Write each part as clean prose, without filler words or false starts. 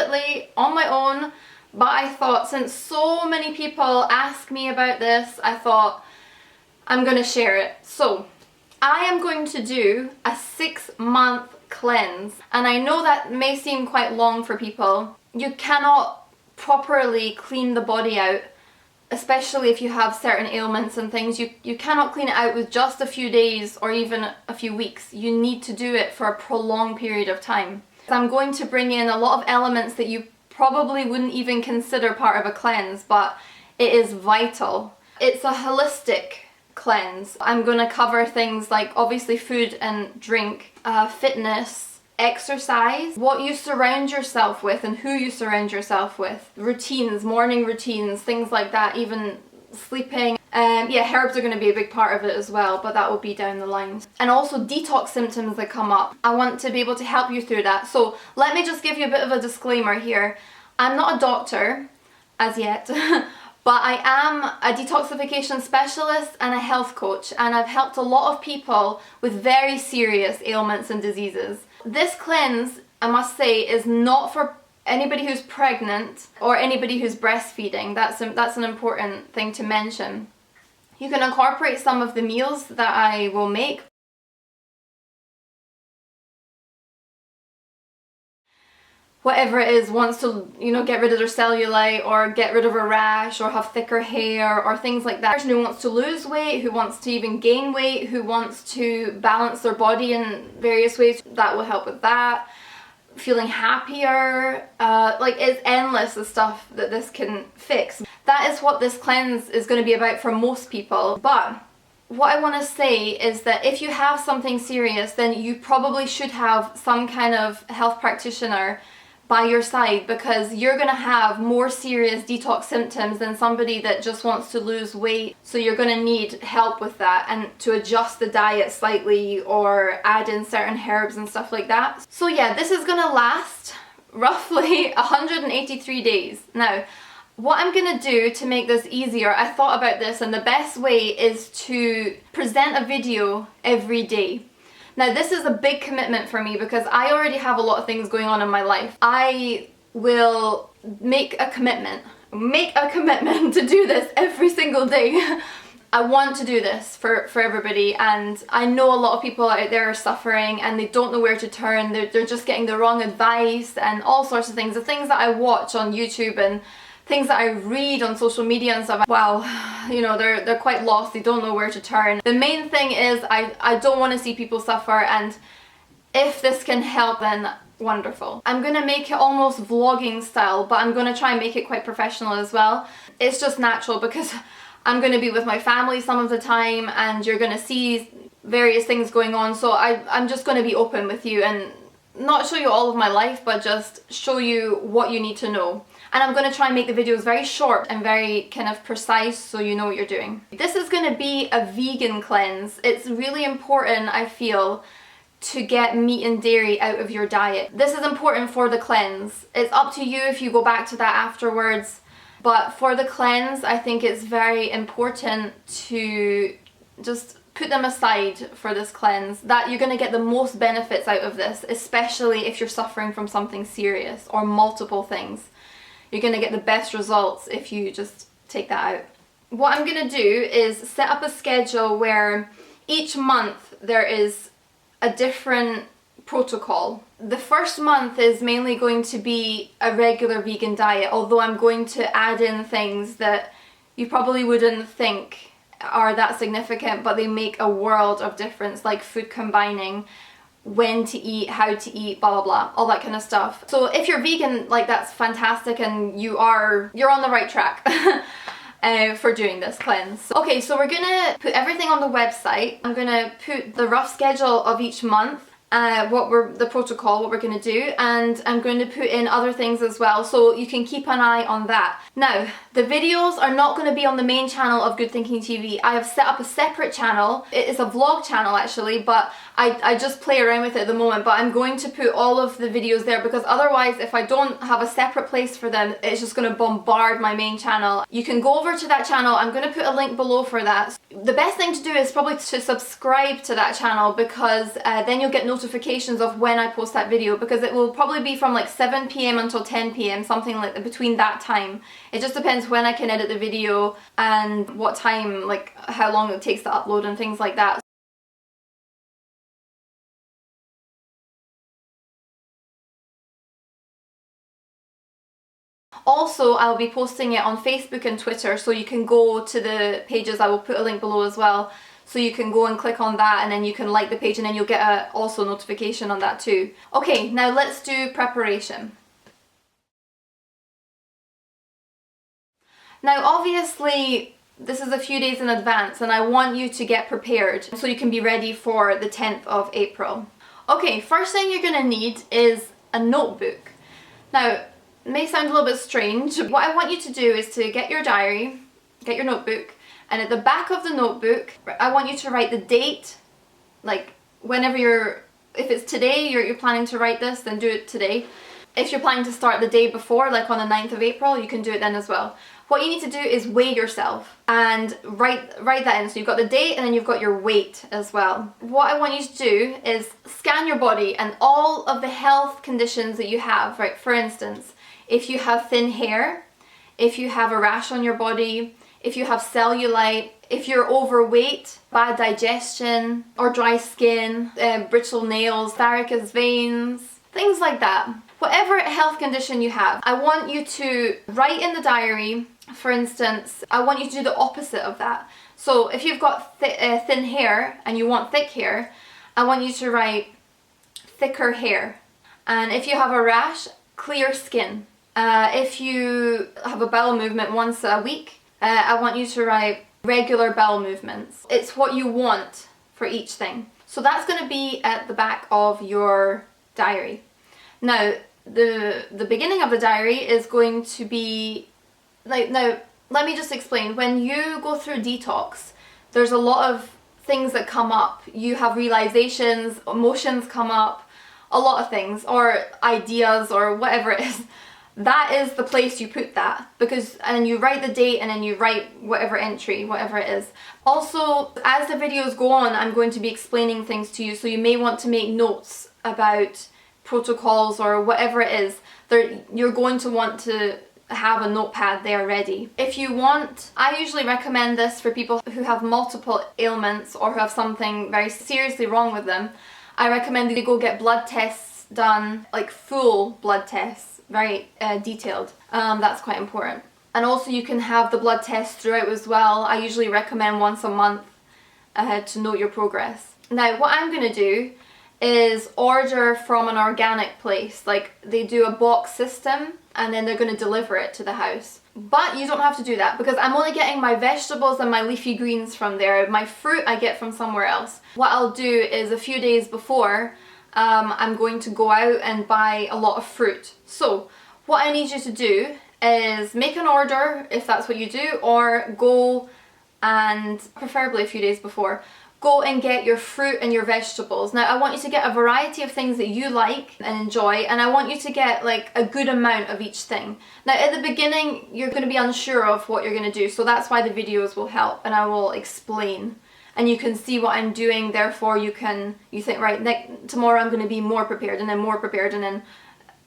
privately on my own, but I thought since so many people ask me about this, I thought I'm going to share it. So I am going to do a 6-month cleanse, and I know that may seem quite long for people. You cannot properly clean the body out, especially if you have certain ailments and things. You cannot clean it out with just a few days or even a few weeks. You need to do it for a prolonged period of time. I'm going to bring in a lot of elements that you probably wouldn't even consider part of a cleanse, but it is vital. It's a holistic cleanse. I'm going to cover things like obviously food and drink, fitness, exercise, what you surround yourself with and who you surround yourself with, routines, morning routines, things like that, even sleeping. Yeah, herbs are going to be a big part of it as well, but that will be down the line. And also detox symptoms that come up. I want to be able to help you through that. So let me just give you a bit of a disclaimer here. I'm not a doctor as yet, but I am a detoxification specialist and a health coach, and I've helped a lot of people with very serious ailments and diseases. This cleanse, I must say, is not for anybody who's pregnant or anybody who's breastfeeding. That's an important thing to mention. You can incorporate some of the meals that I will make. Whatever it is, wants to, get rid of their cellulite or get rid of a rash or have thicker hair or things like that. Person who wants to lose weight, who wants to even gain weight, who wants to balance their body in various ways, that will help with that. Feeling happier, like it's endless the stuff that this can fix. That is what this cleanse is going to be about for most people. But what I want to say is that if you have something serious, then you probably should have some kind of health practitioner by your side, because you're going to have more serious detox symptoms than somebody that just wants to lose weight. So you're going to need help with that and to adjust the diet slightly or add in certain herbs and stuff like that. So yeah, this is going to last roughly 183 days. Now, what I'm going to do to make this easier, I thought about this, and the best way is to present a video every day. Now this is a big commitment for me because I already have a lot of things going on in my life. I will make a commitment to do this every single day. I want to do this for everybody, and I know a lot of people out there are suffering and they don't know where to turn. They're just getting the wrong advice and all sorts of things. The things that I watch on YouTube and things that I read on social media and stuff, wow, they're quite lost. They don't know where to turn. The main thing is I don't want to see people suffer, and if this can help, then wonderful. I'm going to make it almost vlogging style, but I'm going to try and make it quite professional as well. It's just natural because I'm going to be with my family some of the time and you're going to see various things going on. So I'm just going to be open with you and not show you all of my life, but just show you what you need to know. And I'm going to try and make the videos very short and very kind of precise so you know what you're doing. This is going to be a vegan cleanse. It's really important, I feel, to get meat and dairy out of your diet. This is important for the cleanse. It's up to you if you go back to that afterwards. But for the cleanse, I think it's very important to just put them aside for this cleanse, that you're going to get the most benefits out of this, especially if you're suffering from something serious or multiple things. You're going to get the best results if you just take that out. What I'm going to do is set up a schedule where each month there is a different protocol. The first month is mainly going to be a regular vegan diet, although I'm going to add in things that you probably wouldn't think are that significant, but they make a world of difference, like food combining, when to eat, how to eat, blah blah blah, all that kind of stuff. So if you're vegan, like, that's fantastic and you're on the right track for doing this cleanse. Okay, so we're gonna put everything on the website. I'm gonna put the rough schedule of each month, the protocol, what we're going to do, and I'm going to put in other things as well, so you can keep an eye on that. Now, the videos are not going to be on the main channel of Good Thinking TV. I have set up a separate channel. It is a vlog channel actually, but I just play around with it at the moment, but I'm going to put all of the videos there because otherwise if I don't have a separate place for them, it's just going to bombard my main channel. You can go over to that channel. I'm going to put a link below for that. The best thing to do is probably to subscribe to that channel because then you'll get notifications of when I post that video, because it will probably be from like 7 p.m. until 10 p.m, something like between that time. It just depends when I can edit the video and what time, like how long it takes to upload and things like that. Also, I'll be posting it on Facebook and Twitter, so you can go to the pages. I will put a link below as well, so you can go and click on that and then you can like the page and then you'll get a also notification on that too. Okay, now let's do preparation. Now obviously this is a few days in advance and I want you to get prepared so you can be ready for the 10th of April. Okay, first thing you're going to need is a notebook. Now, it may sound a little bit strange. What I want you to do is to get your diary, get your notebook, and at the back of the notebook, I want you to write the date, like whenever if it's today, you're planning to write this, then do it today. If you're planning to start the day before, like on the 9th of April, you can do it then as well. What you need to do is weigh yourself and write that in. So you've got the date and then you've got your weight as well. What I want you to do is scan your body and all of the health conditions that you have, right? For instance, if you have thin hair, if you have a rash on your body, if you have cellulite, if you're overweight, bad digestion or dry skin, brittle nails, varicose veins, things like that. Whatever health condition you have, I want you to write in the diary. For instance, I want you to do the opposite of that. So if you've got thin hair and you want thick hair, I want you to write thicker hair. And if you have a rash, clear skin. If you have a bowel movement once a week, I want you to write regular bowel movements. It's what you want for each thing. So that's going to be at the back of your diary. Now, the beginning of the diary is going to be like, now let me just explain. When you go through detox, there's a lot of things that come up. You have realizations, emotions come up, a lot of things, or ideas, or whatever it is. That is the place you put that, because, and you write the date and then you write whatever entry, whatever it is. Also, as the videos go on, I'm going to be explaining things to you, so you may want to make notes about protocols or whatever it is. You're going to want to have a notepad there ready. If you want, I usually recommend this for people who have multiple ailments or who have something very seriously wrong with them. I recommend that you go get blood tests done, like full blood tests, very detailed. That's quite important. And also you can have the blood tests throughout as well. I usually recommend once a month to note your progress. Now what I'm going to do is order from an organic place. Like, they do a box system and then they're going to deliver it to the house. But you don't have to do that because I'm only getting my vegetables and my leafy greens from there. My fruit I get from somewhere else. What I'll do is a few days before, I'm going to go out and buy a lot of fruit. So what I need you to do is make an order if that's what you do, or go and, preferably a few days before, go and get your fruit and your vegetables. Now I want you to get a variety of things that you like and enjoy, and I want you to get like a good amount of each thing. Now at the beginning you're going to be unsure of what you're going to do, so that's why the videos will help and I will explain. And you can see what I'm doing, therefore you think, right, tomorrow I'm going to be more prepared and then more prepared, and then,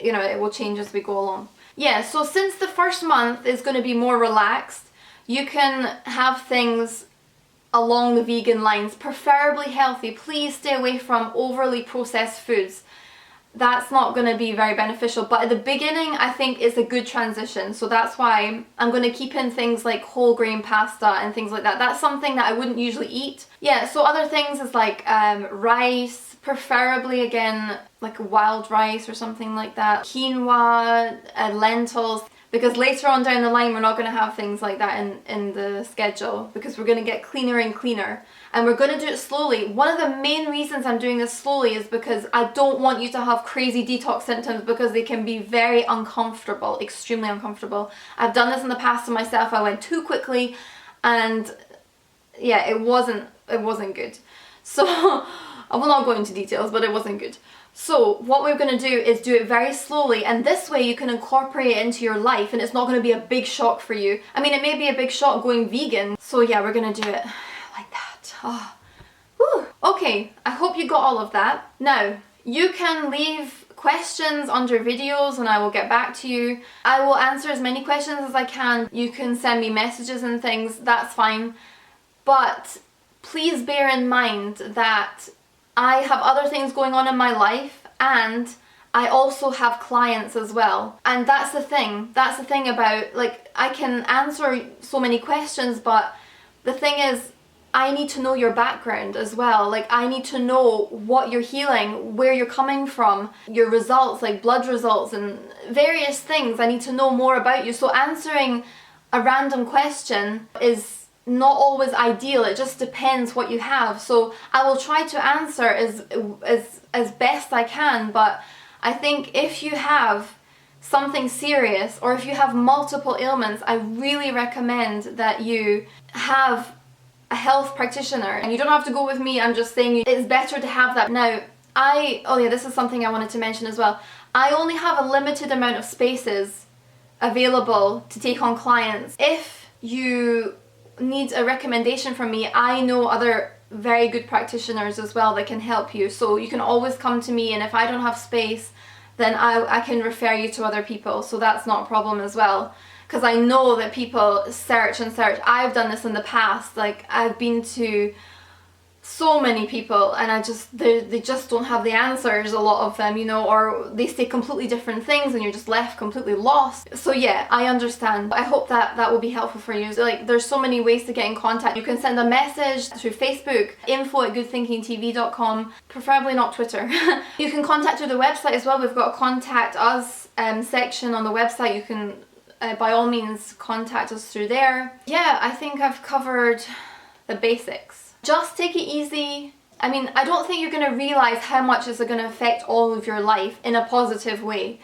you know, it will change as we go along. Yeah, so since the first month is going to be more relaxed, you can have things along the vegan lines, preferably healthy. Please stay away from overly processed foods. That's not going to be very beneficial, but at the beginning I think it's a good transition, so that's why I'm going to keep in things like whole grain pasta and things like that. That's something that I wouldn't usually eat. Yeah, so other things is like rice, preferably again like wild rice or something like that, quinoa, lentils, because later on down the line we're not going to have things like that in the schedule, because we're going to get cleaner and cleaner, and we're going to do it slowly. One of the main reasons I'm doing this slowly is because I don't want you to have crazy detox symptoms, because they can be very uncomfortable, extremely uncomfortable. I've done this in the past to myself. I went too quickly and yeah, it wasn't good. So I will not go into details, but it wasn't good. So what we're going to do is do it very slowly, and this way you can incorporate it into your life and it's not going to be a big shock for you. I mean, it may be a big shock going vegan. So yeah, we're going to do it like that. Oh. Whew. Okay, I hope you got all of that. Now, you can leave questions under videos and I will get back to you. I will answer as many questions as I can. You can send me messages and things, that's fine. But please bear in mind that I have other things going on in my life and I also have clients as well. And that's the thing about, like, I can answer so many questions, but the thing is, I need to know your background as well. Like, I need to know what you're healing, where you're coming from, your results, like blood results and various things. I need to know more about you. So answering a random question is not always ideal. It just depends what you have. So I will try to answer as best I can, but I think if you have something serious or if you have multiple ailments, I really recommend that you have a health practitioner. And you don't have to go with me, I'm just saying it's better to have that. Now, oh yeah, this is something I wanted to mention as well. I only have a limited amount of spaces available to take on clients. If you need a recommendation from me, I know other very good practitioners as well that can help you. So you can always come to me, and if I don't have space, then I can refer you to other people. So that's not a problem as well. Because I know that people search and search. I've done this in the past. Like, I've been to so many people and they just don't have the answers, a lot of them, you know, or they say completely different things and you're just left completely lost. So yeah, I understand. I hope that will be helpful for you. So, like, there's so many ways to get in contact. You can send a message through Facebook, info@goodthinkingtv.com, preferably not Twitter. You can contact through the website as well. We've got a contact us section on the website. You can by all means contact us through there. Yeah, I think I've covered the basics. Just take it easy. I mean, I don't think you're going to realize how much it's going to affect all of your life in a positive way.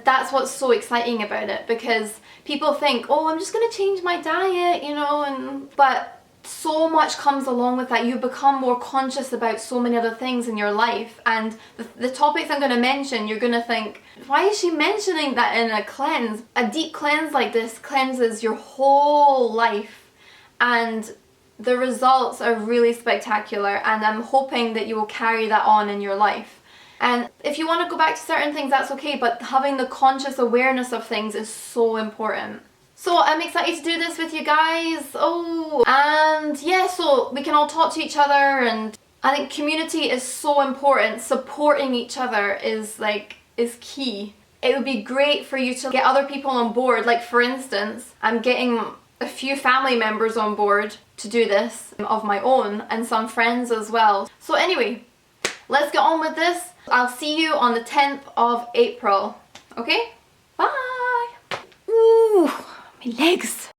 That's what's so exciting about it, because people think, oh, I'm just going to change my diet, you know, but so much comes along with that. You become more conscious about so many other things in your life, and the topics I'm going to mention, you're going to think, why is she mentioning that in a cleanse? A deep cleanse like this cleanses your whole life, and the results are really spectacular, and I'm hoping that you will carry that on in your life. And if you want to go back to certain things, that's okay, but having the conscious awareness of things is so important. So I'm excited to do this with you guys. Oh, and yeah, so we can all talk to each other, and I think community is so important. Supporting each other is key. It would be great for you to get other people on board. Like, for instance, I'm getting a few family members on board to do this of my own, and some friends as well. So anyway, let's get on with this. I'll see you on the 10th of April. Okay? Bye! Ooh, my legs.